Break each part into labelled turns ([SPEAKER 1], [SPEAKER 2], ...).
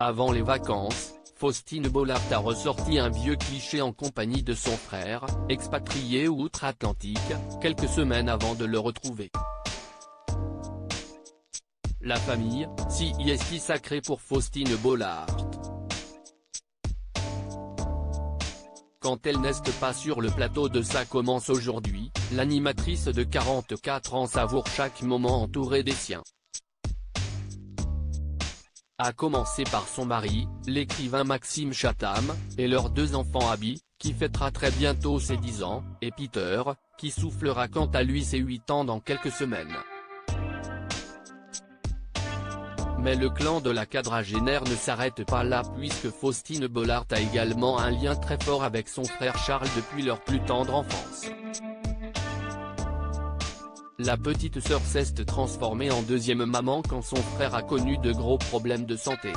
[SPEAKER 1] Avant les vacances, Faustine Bollaert a ressorti un vieux cliché en compagnie de son frère, expatrié outre-Atlantique, quelques semaines avant de le retrouver. La famille, si sacrée pour Faustine Bollaert. Quand elle n'est pas sur le plateau de Ça commence aujourd'hui, l'animatrice de 44 ans savoure chaque moment entourée des siens. À commencer par son mari, l'écrivain Maxime Chatham, et leurs deux enfants Abby, qui fêtera très bientôt ses 10 ans, et Peter, qui soufflera quant à lui ses 8 ans dans quelques semaines. Mais le clan de la quadragénaire ne s'arrête pas là puisque Faustine Bollaert a également un lien très fort avec son frère Charles depuis leur plus tendre enfance. La petite sœur s'est transformée en deuxième maman quand son frère a connu de gros problèmes de santé.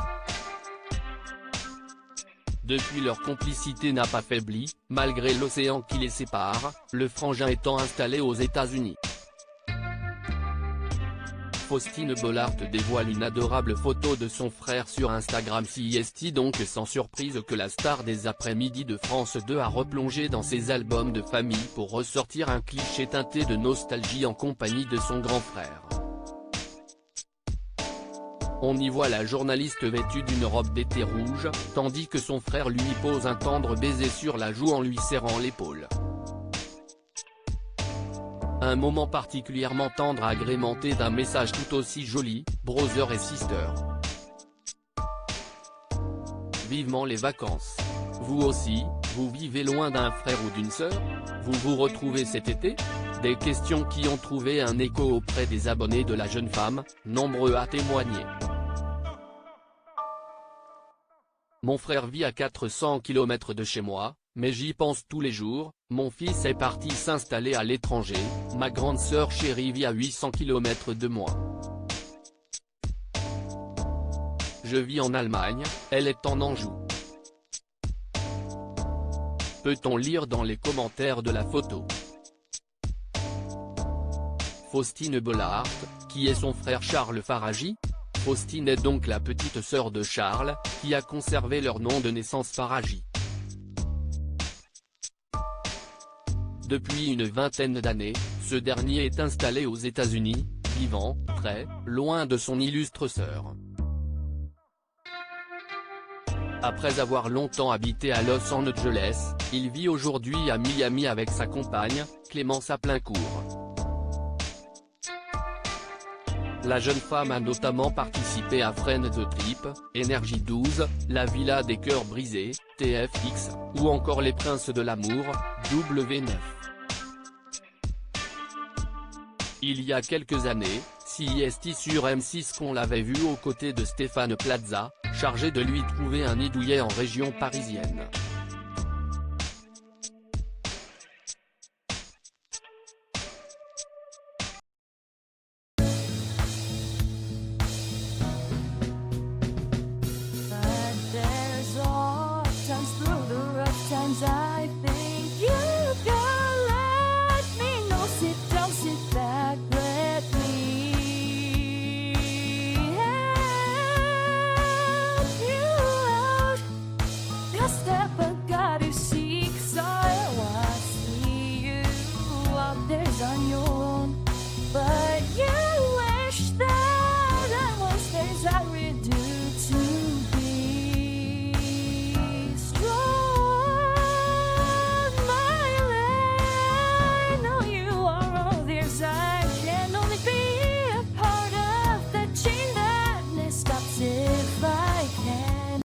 [SPEAKER 1] Depuis leur complicité n'a pas faibli, malgré l'océan qui les sépare, le frangin étant installé aux États-Unis. Faustine Bollaert dévoile une adorable photo de son frère sur Instagram. C'est donc sans surprise que la star des après-midi de France 2 a replongé dans ses albums de famille pour ressortir un cliché teinté de nostalgie en compagnie de son grand frère. On y voit la journaliste vêtue d'une robe d'été rouge, tandis que son frère lui pose un tendre baiser sur la joue en lui serrant l'épaule. Un moment particulièrement tendre agrémenté d'un message tout aussi joli, brother et sister. Vivement les vacances. Vous aussi, vous vivez loin d'un frère ou d'une sœur? Vous vous retrouvez cet été? Des questions qui ont trouvé un écho auprès des abonnés de la jeune femme, nombreux à témoigner. Mon frère vit à 400 km de chez moi, mais j'y pense tous les jours. Mon fils est parti s'installer à l'étranger, ma grande sœur chérie vit à 800 km de moi. Je vis en Allemagne, elle est en Anjou. Peut-on lire dans les commentaires de la photo. Faustine Bollaert, qui est son frère Charles Faragy? Faustine est donc la petite sœur de Charles, qui a conservé leur nom de naissance Faragy. Depuis une vingtaine d'années, ce dernier est installé aux États-Unis, vivant, très, loin de son illustre sœur. Après avoir longtemps habité à Los Angeles, il vit aujourd'hui à Miami avec sa compagne, Clémence Plaincourt. La jeune femme a notamment participé à Friends The Trip, Énergie 12, La Villa des Cœurs Brisés, TFX, ou encore Les Princes de l'Amour, W9. Il y a quelques années, sur M6 qu'on l'avait vu aux côtés de Stéphane Plaza, chargé de lui trouver un nid douillet en région parisienne.